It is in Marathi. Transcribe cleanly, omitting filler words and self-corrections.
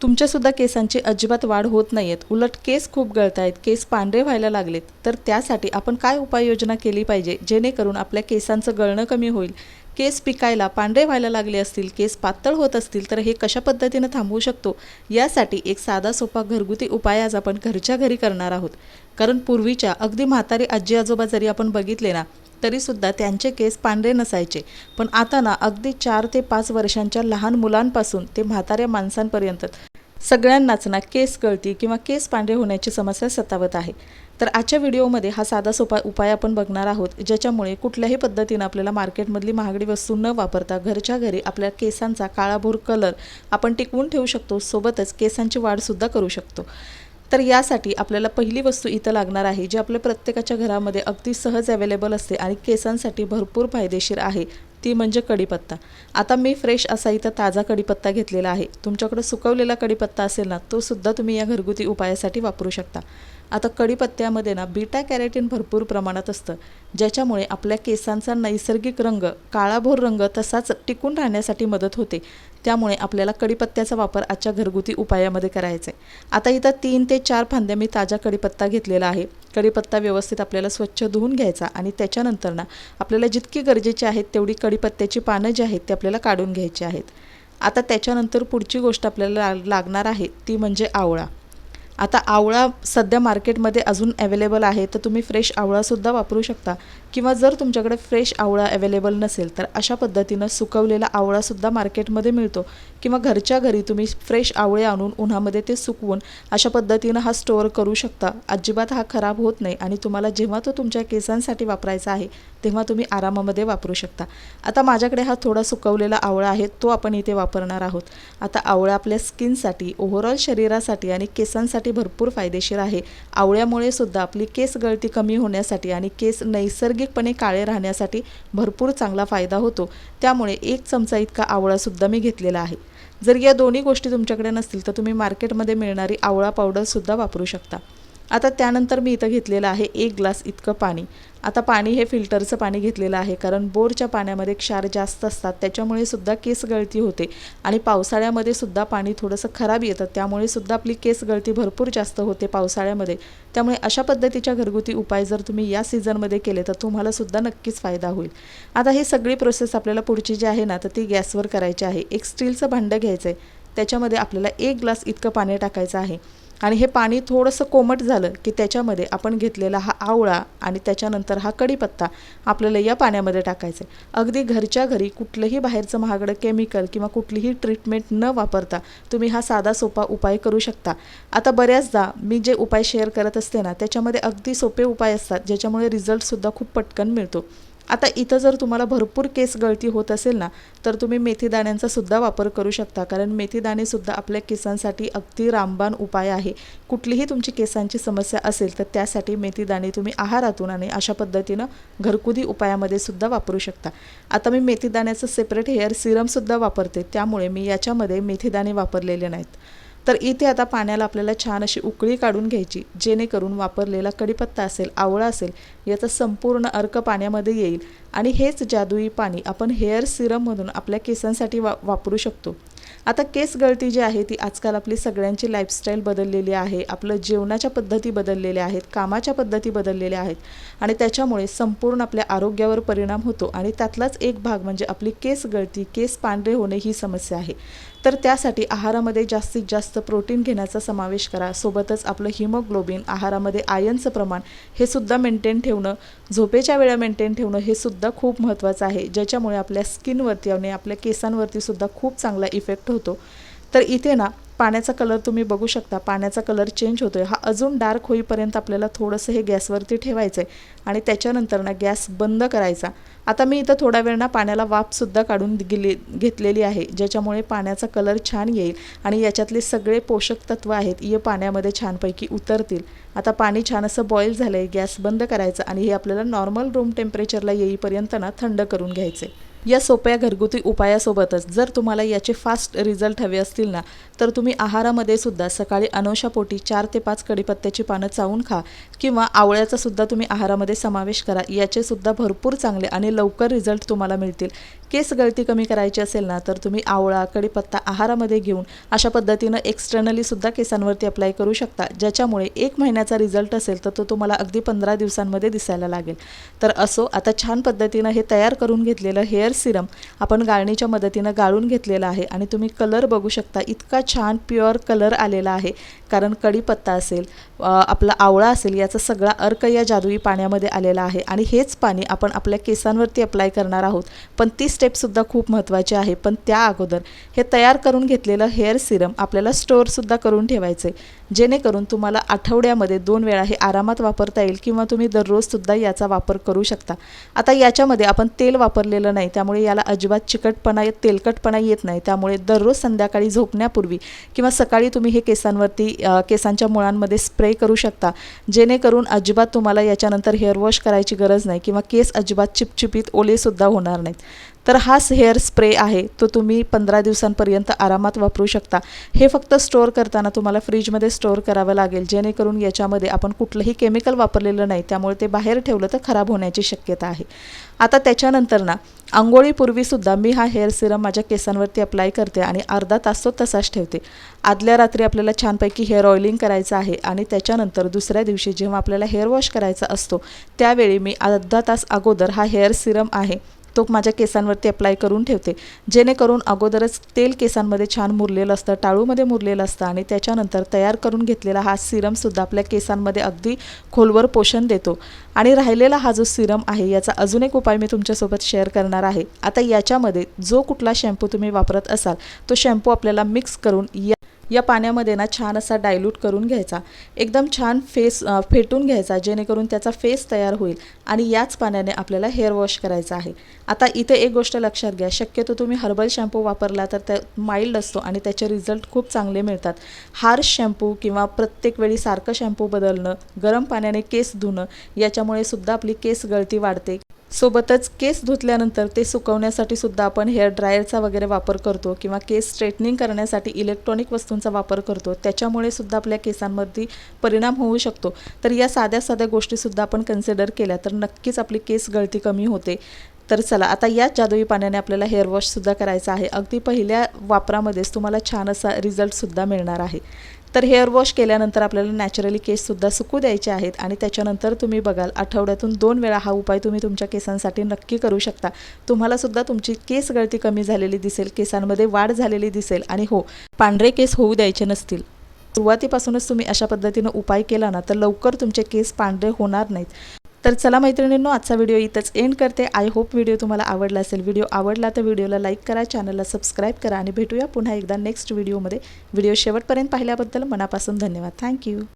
तुमच्यासुद्धा केसांची अजिबात वाढ होत नाही आहेत, उलट केस खूप गळत आहेत, केस पांढरे व्हायला लागलेत, तर त्यासाठी आपण काय उपाययोजना केली पाहिजे जेणेकरून आपल्या केसांचं गळणं कमी होईल, केस पिकायला पांढरे व्हायला लागले असतील, केस पातळ होत असतील तर हे कशा पद्धतीनं थांबवू शकतो, यासाठी एक साधा सोपा घरगुती उपाय आज आपण घरच्या घरी करणार आहोत. कारण पूर्वीच्या अगदी म्हातारी आजी आजोबा जरी आपण बघितले ना, तरीसुद्धा त्यांचे केस पांढरे नसायचे. पण आता ना अगदी 4 ते 5 वर्षांच्या लहान मुलांपासून ते म्हाताऱ्या माणसांपर्यंत सगळ्यांनाच ना केस गळती किंवा केस पांढरे होण्याची समस्या सतावत आहे. तर आजच्या व्हिडिओमध्ये हा साधा सोपा उपाय आपण बघणार आहोत, ज्याच्यामुळे कुठल्याही पद्धतीनं आपल्याला मार्केटमधली महागडी वस्तू न वापरता घरच्या घरी आपल्या केसांचा काळाभोर कलर आपण टिकवून ठेवू शकतो, सोबतच केसांची वाढसुद्धा करू शकतो. तर यासाठी आपल्याला पहिली वस्तू इथं लागणार आहे, जी आपल्या प्रत्येकाच्या घरामध्ये अगदी सहज अवेलेबल असते आणि केसांसाठी भरपूर फायदेशीर आहे, ती म्हणजे कढीपत्ता. आता मी फ्रेश असा इथं ताजा कढीपत्ता घेतलेला आहे. तुमच्याकडे सुकवलेला कढीपत्ता असेल ना, तो सुद्धा तुम्ही या घरगुती उपायासाठी वापरू शकता. आता कढीपत्त्यामध्ये ना बीटा कॅरोटीन भरपूर प्रमाणात असतं, ज्याच्यामुळे आपल्या केसांचा नैसर्गिक रंग काळाभोर रंग तसाच टिकून राहण्यासाठी मदत होते. त्यामुळे आपल्याला कढीपत्त्याचा वापर आजच्या घरगुती उपायामध्ये करायचा आहे. आता इथं 3 ते 4 फांद्या मी ताजा कढीपत्ता घेतलेला आहे. कढीपत्ता व्यवस्थित आपल्याला स्वच्छ धुवून घ्यायचा आणि त्याच्यानंतर ना आपल्याला जितकी गरजेची आहेत तेवढी कढीपत्त्याची पानं जी आहेत ते आपल्याला काढून घ्यायची आहेत. आता त्याच्यानंतर पुढची गोष्ट आपल्याला लागणार आहे ती म्हणजे आवळा. आता आवळा सध्या मार्केटमध्ये अजून अवेलेबल आहे, तर तुम्ही फ्रेश आवळासुद्धा वापरू शकता, किंवा जर तुमच्याकडे फ्रेश आवळा अवेलेबल नसेल तर अशा पद्धतीनं सुकवलेला आवळासुद्धा मार्केटमध्ये मिळतो, किंवा घरच्या घरी तुम्ही फ्रेश आवळे आणून उन्हामध्ये ते सुकवून अशा पद्धतीनं हा स्टोअर करू शकता. अजिबात हा खराब होत नाही आणि तुम्हाला जेव्हा तो तुमच्या केसांसाठी वापरायचा आहे तेव्हा तुम्ही आरामामध्ये वापरू शकता. आता माझ्याकडे हा थोडा सुकवलेला आवळा आहे, तो आपण इथे वापरणार आहोत. आता आवळा आपल्या स्किनसाठी, ओव्हरऑल शरीरासाठी आणि केसांसाठी भरपूर फायदेशीर आहे. आवळ्यामुळे सुद्धा आपली केस गळती कमी होण्यासाठी आणि केस नैसर्गिकपणे काळे राहण्यासाठी भरपूर चांगला फायदा होतो. त्यामुळे 1 चमचा इतका आवळासुद्धा मी घेतलेला आहे. जर या दोन्ही गोष्टी तुमच्याकडे नसतील तर तुम्ही मार्केटमध्ये मिळणारी आवळा पावडरसुद्धा वापरू शकता. आता त्यानंतर मी इथं घेतलेलं आहे 1 ग्लास इतकं पाणी. आता पाणी हे फिल्टरचं पाणी घेतलेलं आहे, कारण बोरच्या पाण्यामध्ये क्षार जास्त असतात, त्याच्यामुळे सुद्धा केस गळती होते आणि पावसाळ्यामध्ये सुद्धा पाणी थोडंसं खराब येतं, त्यामुळे सुद्धा आपली केस गळती भरपूर जास्त होते पावसाळ्यामध्ये. त्यामुळे अशा पद्धतीच्या घरगुती उपाय जर तुम्ही या सीझनमध्ये केले तर तुम्हाला सुद्धा नक्कीच फायदा होईल. आता ही सगळी प्रोसेस आपल्याला पुढची जी आहे ना तर ती गॅसवर करायची आहे. एक स्टीलचं भांडं घ्यायचं आहे, त्याच्यामध्ये आपल्याला 1 ग्लास इतकं पाणी टाकायचं आहे आणि हे पाणी थोडंसं कोमट झालं की त्याच्यामध्ये आपण घेतलेला हा आवळा आणि त्याच्यानंतर हा कढीपत्ता आपल्याला या पाण्यामध्ये टाकायचं आहे. अगदी घरच्या घरी कुठलंही बाहेरचं महागडं केमिकल किंवा कुठलीही ट्रीटमेंट न वापरता तुम्ही हा साधा सोपा उपाय करू शकता. आता बऱ्याचदा मी जे उपाय शेअर करत असते ना त्याच्यामध्ये अगदी सोपे उपाय असतात, ज्याच्यामुळे रिझल्टसुद्धा खूप पटकन मिळतो. आता इथं जर तुम्हाला भरपूर केस गळती होत असेल ना तर तुम्ही मेथीदाण्यांचा सुद्धा वापर करू शकता, कारण मेथीदाणेसुद्धा आपल्या केसांसाठी अगदी रामबाण उपाय आहे. कुठलीही तुमची केसांची समस्या असेल तर त्यासाठी मेथीदाणे तुम्ही आहारातून आणि अशा पद्धतीनं घरगुती उपायामध्ये सुद्धा वापरू शकता. आता मी मेथीदाण्याचं सेपरेट हेअर सिरमसुद्धा वापरते, त्यामुळे मी याच्यामध्ये मेथीदाणे वापरलेले नाहीत. तर इथे आता पाण्याला आपल्याला छान अशी उकळी काढून घ्यायची, जेणेकरून वापरलेला कढीपत्ता असेल, आवळा असेल, याचा संपूर्ण अर्क पाण्यामध्ये येईल आणि हेच जादुई पाणी आपण हेअर सिरम म्हणून आपल्या केसांसाठी वापरू शकतो. आता केस गळती जी आहे ती आजकाल आपली सगळ्यांची लाईफस्टाईल बदललेली आहे, आपलं जेवणाच्या पद्धती बदललेल्या आहेत, कामाच्या पद्धती बदललेल्या आहेत आणि त्याच्यामुळे संपूर्ण आपल्या आरोग्यावर परिणाम होतो आणि त्यातलाच एक भाग म्हणजे आपली केस गळती, केस पांढरे होणे ही समस्या आहे. तर त्यासाठी आहारामध्ये जास्तीत जास्त प्रोटीन घेण्याचा समावेश करा, सोबतच आपलं हिमोग्लोबिन, आहारामध्ये आयर्नचं प्रमाण हे सुद्धा मेंटेन ठेवणं, झोपेच्या वेळा मेंटेन ठेवणं हे सुद्धा खूप महत्त्वाचं आहे, ज्याच्यामुळे आपल्या स्किनवरती आणि आपल्या केसांवरती सुद्धा खूप चांगला इफेक्ट होतो. तर इथे ना पाण्याचा कलर तुम्ही बघू शकता, पाण्याचा कलर चेंज होतोय. हा अजून डार्क होईपर्यंत आपल्याला थोडंसं हे गॅसवरती ठेवायचं आहे आणि त्याच्यानंतर ना गॅस बंद करायचा. आता मी इथं थोडा वेळ ना पाण्याला वाफसुद्धा काढून घेतलेली आहे, ज्याच्यामुळे पाण्याचा कलर छान येईल आणि याच्यातले सगळे पोषक तत्व आहेत हे पाण्यामध्ये छानपैकी उतरतील. आता पाणी छान असं बॉईल झालं आहे, गॅस बंद करायचं आणि हे आपल्याला नॉर्मल रूम टेम्परेचरला येईपर्यंत ना थंड करून घ्यायचं आहे. या सोप्या घरगुती उपायासोबतच जर तुम्हाला याचे फास्ट रिझल्ट हवे असतील ना तर तुम्ही आहारामध्ये सुद्धा सकाळी अनोशापोटी 4 ते 5 कढीपत्त्याची पानं चावून खा, किंवा आवळ्याचा सुद्धा तुम्ही आहारामध्ये समावेश करा. याचे सुद्धा भरपूर चांगले आणि लवकर रिझल्ट तुम्हाला मिळतील. केस गळती कमी करायची असेल ना तर तुम्ही आवळा, कढीपत्ता आहारामध्ये घेऊन अशा पद्धतीनं एक्सटर्नली सुद्धा केसांवरती अप्लाय करू शकता, ज्याच्यामुळे 1 महिन्याचा रिझल्ट असेल तर तो तुम्हाला अगदी 15 दिवसांमध्ये दिसायला लागेल। तर असो, आता छान पद्धतीनं हे तयार करून घेतलेलं हेअर सिरम आपण गाळणीच्या मदतीनं गाळून घेतलेलं आहे आणि तुम्ही कलर बघू शकता, इतका छान प्युअर कलर आलेला आहे। कारण कढीपत्ता असेल, आपला आवळा असेल, याचा सगळा अर्क या जादुई पाण्यामध्ये आलेला आहे आणि हेच पाणी आपण आपल्या केसांवरती अप्लाय करणार आहोत। पण ती स्टेपसुद्धा खूप महत्त्वाची आहे। पण त्या अगोदर हे तयार करून घेतलेलं हेअर सिरम आपल्याला स्टोअरसुद्धा करून ठेवायचे, जेणेकरून तुम्हाला आठवड्यामध्ये 2 वेळा हे आरामात वापरता येईल किंवा तुम्ही दररोजसुद्धा याचा वापर करू शकता। आता याच्यामध्ये आपण तेल वापरलेलं नाही, त्यामुळे याला अजिबात चिकटपणा तेलकटपणा येत नाही। त्यामुळे दररोज संध्याकाळी झोपण्यापूर्वी किंवा सकाळी तुम्ही हे केसांवरती केसांच्या मुळांमध्ये स्प्रे करू शकता, जेणेकरून अजिबात तुम्हाला याच्यानंतर हेअर वॉश करायची गरज नाही किंवा केस अजिबात चिपचिपीत ओलेसुद्धा होणार नाहीत। तर हा हेअर स्प्रे आहे तो तुम्ही 15 दिवसांपर्यंत आरामात वापरू शकता। हे फक्त स्टोअर करताना तुम्हाला फ्रीजमध्ये स्टोअर करावं लागेल, जेणेकरून याच्यामध्ये आपण कुठलंही केमिकल वापरलेलं नाही, त्यामुळे ते बाहेर ठेवलं तर खराब होण्याची शक्यता आहे। आता त्याच्यानंतर ना अंघोळीपूर्वीसुद्धा मी हा हेअर सिरम माझ्या केसांवरती अप्लाय करते आणि अर्धा तास तो तसाच ठेवते। आदल्या रात्री आपल्याला छानपैकी हेअर ऑइलिंग करायचं आहे आणि त्याच्यानंतर दुसऱ्या दिवशी जेव्हा आपल्याला हेअर वॉश करायचा असतो त्यावेळी मी अर्धा तास अगोदर हा हेअर सिरम आहे तो माझ्या केसांवरती अप्लाय करून ठेवते, जेणेकरून अगोदरच तेल केसांमध्ये छान मुरलेलं असतं, टाळूमध्ये मुरलेलं असतं आणि त्याच्यानंतर तयार करून घेतलेला हा सिरमसुद्धा आपल्या केसांमध्ये अगदी खोलवर पोषण देतो। आणि राहिलेला हा जो सिरम आहे याचा अजून एक उपाय मी तुमच्यासोबत शेअर करणार आहे। आता याच्यामध्ये जो कुठला शॅम्पू तुम्ही वापरत असाल तो शॅम्पू आपल्याला मिक्स करून या पाण्यामध्ये ना छान असा डायल्यूट करून घ्यायचा, एकदम छान फेटून घ्यायचा, जेणेकरून त्याचा फेस तयार होईल आणि याच पाण्याने आपल्याला हेअर वॉश करायचा आहे। आता इथे एक गोष्ट लक्षात घ्या, शक्यतो तुम्ही हर्बल शॅम्पू वापरला तर त्या माइल्ड असतो आणि त्याचे रिझल्ट खूप चांगले मिळतात। हार्श शॅम्पू किंवा प्रत्येक वेळी सारखं शॅम्पू बदलणं, गरम पाण्याने केस धुणं, याच्यामुळे सुद्धा आपली केस गळती वाढते। सोबतच केस धुतल्यानंतर ते सुकवण्यासाठी सुद्धा आपण हेअर ड्रायरचा वगैरे वापर करतो किंवा केस स्ट्रेटनिंग करण्यासाठी इलेक्ट्रॉनिक वस्तूंचा वापर करतो, त्याच्यामुळे सुद्धा आपल्या केसांवरती परिणाम होऊ शकतो। तर या साध्या साध्या गोष्टीसुद्धा आपण कन्सिडर केल्या तर नक्कीच आपली केस गळती कमी होते। तर चला, आता याच जादुई पाण्याने आपल्याला हेअर वॉशसुद्धा करायचा आहे। अगदी पहिल्या वापरामध्येच तुम्हाला छान असा रिझल्टसुद्धा मिळणार आहे। तर हेअर वॉश केल्यानंतर आपल्याला नॅचरली केससुद्धा सुकू द्यायचे आहेत आणि त्याच्यानंतर तुम्ही बघाल आठवड्यातून 2 वेळा हा उपाय तुम्ही तुमच्या केसांसाठी नक्की करू शकता। तुम्हालासुद्धा तुमची केस गळती कमी झालेली दिसेल, केसांमध्ये वाढ झालेली दिसेल आणि हो, पांढरे केस होऊ द्यायचे नसतील। सुरुवातीपासूनच तुम्ही अशा पद्धतीनं उपाय केला ना तर लवकर तुमचे केस पांढरे होणार नाहीत। तर चला मैत्रिणींनो, आजचा व्हिडिओ इथंच एंड करते। आय होप व्हिडिओ तुम्हाला आवडला असेल। व्हिडिओ आवडला तर व्हिडिओला लाईक करा, चॅनलला सबस्क्राईब करा आणि भेटूया पुन्हा एकदा नेक्स्ट व्हिडिओमध्ये। व्हिडिओ शेवटपर्यंत पाहिल्याबद्दल मनापासून धन्यवाद। थँक्यू।